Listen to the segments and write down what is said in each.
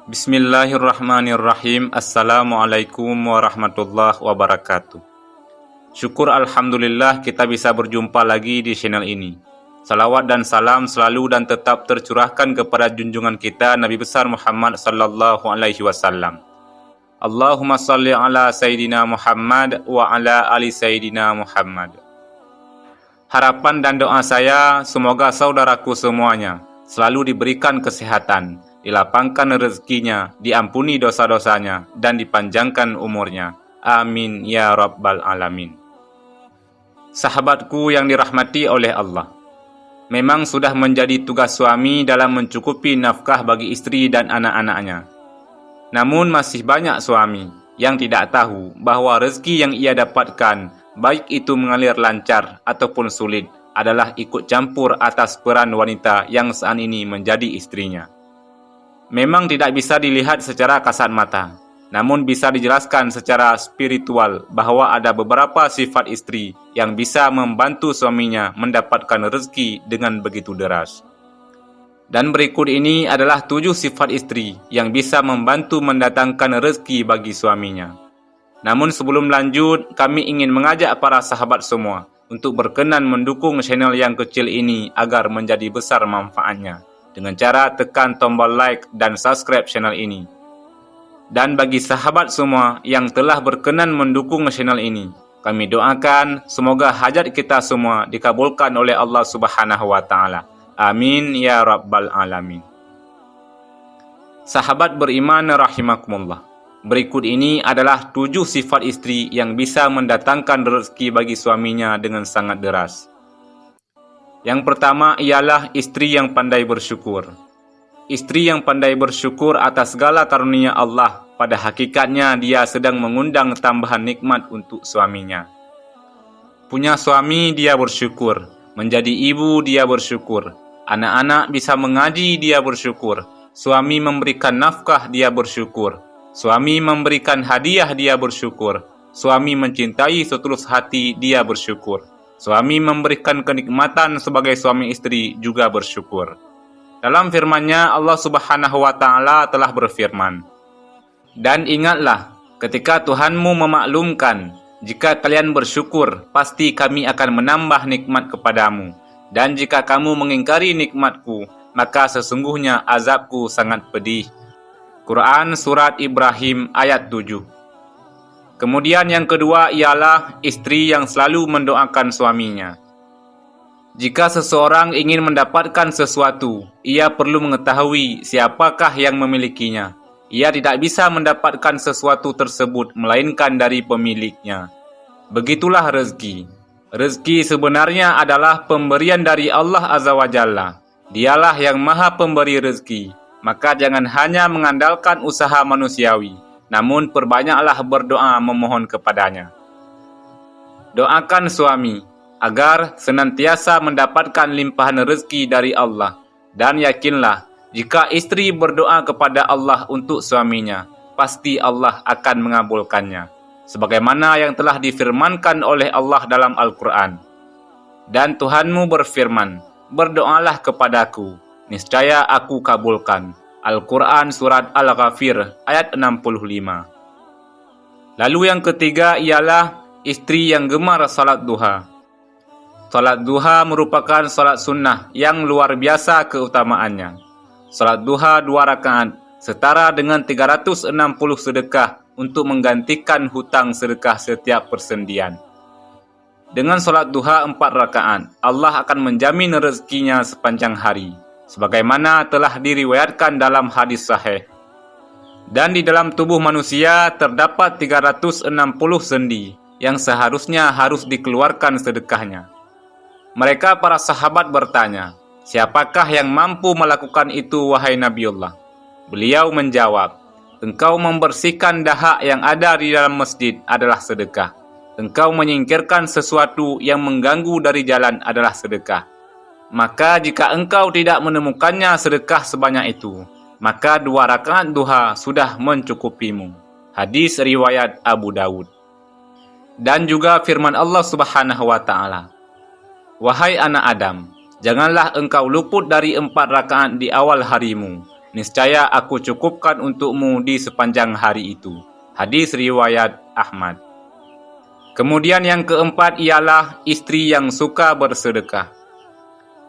Bismillahirrahmanirrahim. Assalamualaikum warahmatullahi wabarakatuh. Syukur alhamdulillah kita bisa berjumpa lagi di channel ini. Salawat dan salam selalu dan tetap tercurahkan kepada junjungan kita Nabi besar Muhammad sallallahu alaihi wasallam. Allahumma salli ala Sayyidina Muhammad wa ala ali Sayyidina Muhammad. Harapan dan doa saya semoga saudaraku semuanya selalu diberikan kesehatan, dilapangkan rezekinya, diampuni dosa-dosanya, dan dipanjangkan umurnya. Amin ya rabbal alamin. Sahabatku yang dirahmati oleh Allah, memang sudah menjadi tugas suami dalam mencukupi nafkah bagi istri dan anak-anaknya. Namun masih banyak suami yang tidak tahu bahwa rezeki yang ia dapatkan, baik itu mengalir lancar ataupun sulit, adalah ikut campur atas peran wanita yang saat ini menjadi istrinya. Memang tidak bisa dilihat secara kasat mata, namun bisa dijelaskan secara spiritual bahwa ada beberapa sifat istri yang bisa membantu suaminya mendapatkan rezeki dengan begitu deras. Dan berikut ini adalah 7 sifat istri yang bisa membantu mendatangkan rezeki bagi suaminya. Namun sebelum lanjut, kami ingin mengajak para sahabat semua untuk berkenan mendukung channel yang kecil ini agar menjadi besar manfaatnya, dengan cara tekan tombol like dan subscribe channel ini. Dan bagi sahabat semua yang telah berkenan mendukung channel ini, kami doakan semoga hajat kita semua dikabulkan oleh Allah Subhanahu wa Ta'ala. Amin ya rabbal alamin. Sahabat beriman rahimakumullah, berikut ini adalah 7 sifat istri yang bisa mendatangkan rezeki bagi suaminya dengan sangat deras. Yang pertama ialah istri yang pandai bersyukur. Istri yang pandai bersyukur atas segala karunia Allah, pada hakikatnya dia sedang mengundang tambahan nikmat untuk suaminya. Punya suami dia bersyukur, menjadi ibu dia bersyukur, anak-anak bisa mengaji dia bersyukur, suami memberikan nafkah dia bersyukur, suami memberikan hadiah dia bersyukur, suami mencintai setulus hati dia bersyukur, suami memberikan kenikmatan sebagai suami istri juga bersyukur. Dalam firman-Nya Allah Subhanahu wa Ta'ala telah berfirman, "Dan ingatlah ketika Tuhanmu memaklumkan, jika kalian bersyukur, pasti kami akan menambah nikmat kepadamu. Dan jika kamu mengingkari nikmatku, maka sesungguhnya azabku sangat pedih." Quran Surat Ibrahim ayat 7. Kemudian yang kedua ialah istri yang selalu mendoakan suaminya. Jika seseorang ingin mendapatkan sesuatu, ia perlu mengetahui siapakah yang memilikinya. Ia tidak bisa mendapatkan sesuatu tersebut melainkan dari pemiliknya. Begitulah rezeki. Rezeki sebenarnya adalah pemberian dari Allah Azza wa Jalla. Dialah yang maha pemberi rezeki. Maka jangan hanya mengandalkan usaha manusiawi, namun perbanyaklah berdoa memohon kepadanya. Doakan suami agar senantiasa mendapatkan limpahan rezeki dari Allah. Dan yakinlah, jika istri berdoa kepada Allah untuk suaminya, pasti Allah akan mengabulkannya. Sebagaimana yang telah difirmankan oleh Allah dalam Al-Quran. Dan Tuhanmu berfirman, "Berdoalah kepadaku, niscaya aku kabulkan." Al-Quran Surat Al-Ghafir ayat 65. Lalu yang ketiga ialah istri yang gemar salat duha. Salat duha merupakan salat sunnah yang luar biasa keutamaannya. Salat duha 2 rakaat setara dengan 360 sedekah untuk menggantikan hutang sedekah setiap persendian. Dengan salat duha 4 rakaat, Allah akan menjamin rezekinya sepanjang hari, sebagaimana telah diriwayatkan dalam hadis sahih. Dan di dalam tubuh manusia terdapat 360 sendi yang seharusnya harus dikeluarkan sedekahnya. Mereka para sahabat bertanya, "Siapakah yang mampu melakukan itu, wahai Nabiullah?" Beliau menjawab, "Engkau membersihkan dahak yang ada di dalam masjid adalah sedekah. Engkau menyingkirkan sesuatu yang mengganggu dari jalan adalah sedekah. Maka jika engkau tidak menemukannya sedekah sebanyak itu, maka 2 rakaat duha sudah mencukupimu. Hadis riwayat Abu Dawud. Dan juga firman Allah Subhanahu wa taala, "Wahai anak Adam, janganlah engkau luput dari 4 rakaat di awal harimu. Niscaya aku cukupkan untukmu di sepanjang hari itu." Hadis riwayat Ahmad. Kemudian yang keempat ialah istri yang suka bersedekah.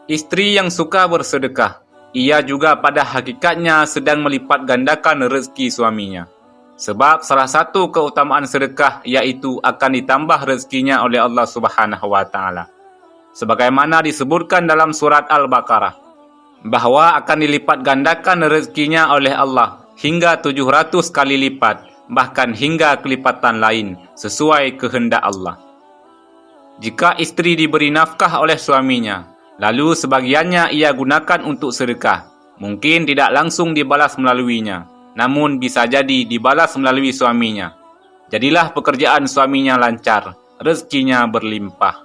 Istri yang suka bersedekah, ia juga pada hakikatnya sedang melipat gandakan rezeki suaminya. Sebab salah satu keutamaan sedekah iaitu akan ditambah rezekinya oleh Allah Subhanahu wa taala. Sebagaimana disebutkan dalam surat Al-Baqarah, bahwa akan dilipat gandakan rezekinya oleh Allah hingga 700 kali lipat, bahkan hingga kelipatan lain sesuai kehendak Allah. Jika istri diberi nafkah oleh suaminya, lalu sebagiannya ia gunakan untuk sedekah, mungkin tidak langsung dibalas melaluinya, namun bisa jadi dibalas melalui suaminya. Jadilah pekerjaan suaminya lancar, rezekinya berlimpah.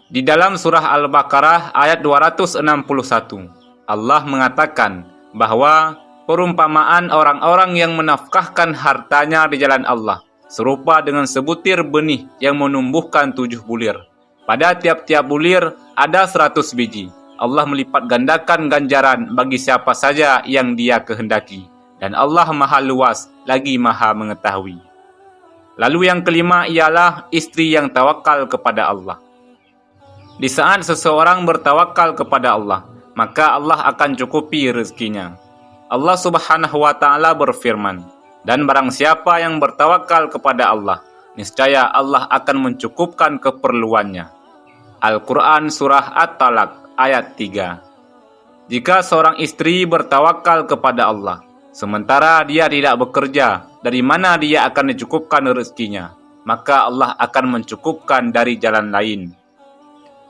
Di dalam surah Al-Baqarah ayat 261, Allah mengatakan bahwa perumpamaan orang-orang yang menafkahkan hartanya di jalan Allah serupa dengan sebutir benih yang menumbuhkan 7 bulir. Pada tiap-tiap bulir ada 100 biji. Allah melipat gandakan ganjaran bagi siapa saja yang Dia kehendaki. Dan Allah Maha Luas lagi Maha Mengetahui. Lalu yang kelima ialah istri yang tawakal kepada Allah. Di saat seseorang bertawakal kepada Allah, maka Allah akan cukupi rezekinya. Allah Subhanahu wa taala berfirman, "Dan barang siapa yang bertawakal kepada Allah, niscaya Allah akan mencukupkan keperluannya." Al-Quran Surah At-Talaq ayat 3. Jika seorang istri bertawakal kepada Allah, sementara dia tidak bekerja, dari mana dia akan dicukupkan rezekinya? Maka Allah akan mencukupkan dari jalan lain.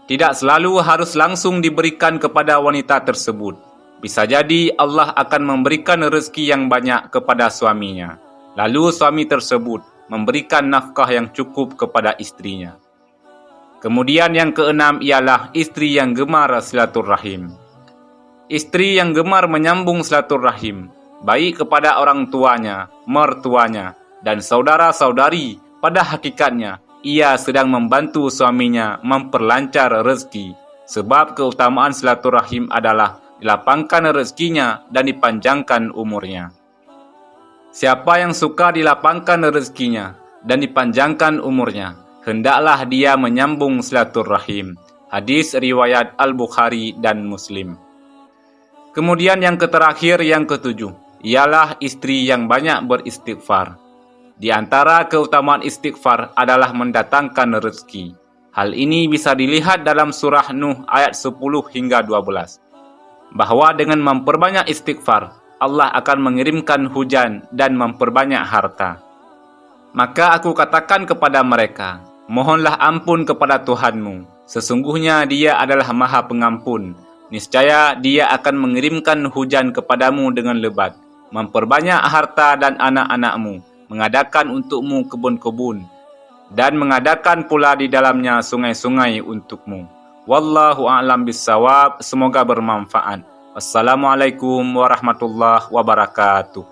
Tidak selalu harus langsung diberikan kepada wanita tersebut. Bisa jadi Allah akan memberikan rezeki yang banyak kepada suaminya. Lalu suami tersebut memberikan nafkah yang cukup kepada istrinya. Kemudian yang keenam ialah istri yang gemar silaturahim. Istri yang gemar menyambung silaturahim, baik kepada orang tuanya, mertuanya, dan saudara-saudari, pada hakikatnya ia sedang membantu suaminya memperlancar rezeki. Sebab keutamaan silaturahim adalah dilapangkan rezekinya dan dipanjangkan umurnya. Siapa yang suka dilapangkan rezekinya dan dipanjangkan umurnya, hendaklah dia menyambung silaturahim. Hadis riwayat Al-Bukhari dan Muslim. Kemudian yang terakhir, yang ketujuh, ialah istri yang banyak beristighfar. Di antara keutamaan istighfar adalah mendatangkan rezeki. Hal ini bisa dilihat dalam surah Nuh ayat 10 hingga 12. Bahwa dengan memperbanyak istighfar, Allah akan mengirimkan hujan dan memperbanyak harta. Maka aku katakan kepada mereka, mohonlah ampun kepada Tuhanmu. Sesungguhnya Dia adalah Maha Pengampun. Niscaya Dia akan mengirimkan hujan kepadamu dengan lebat, memperbanyak harta dan anak-anakmu, mengadakan untukmu kebun-kebun, dan mengadakan pula di dalamnya sungai-sungai untukmu. Wallahu a'lam bissawab. Semoga bermanfaat. Wassalamualaikum warahmatullahi wabarakatuh.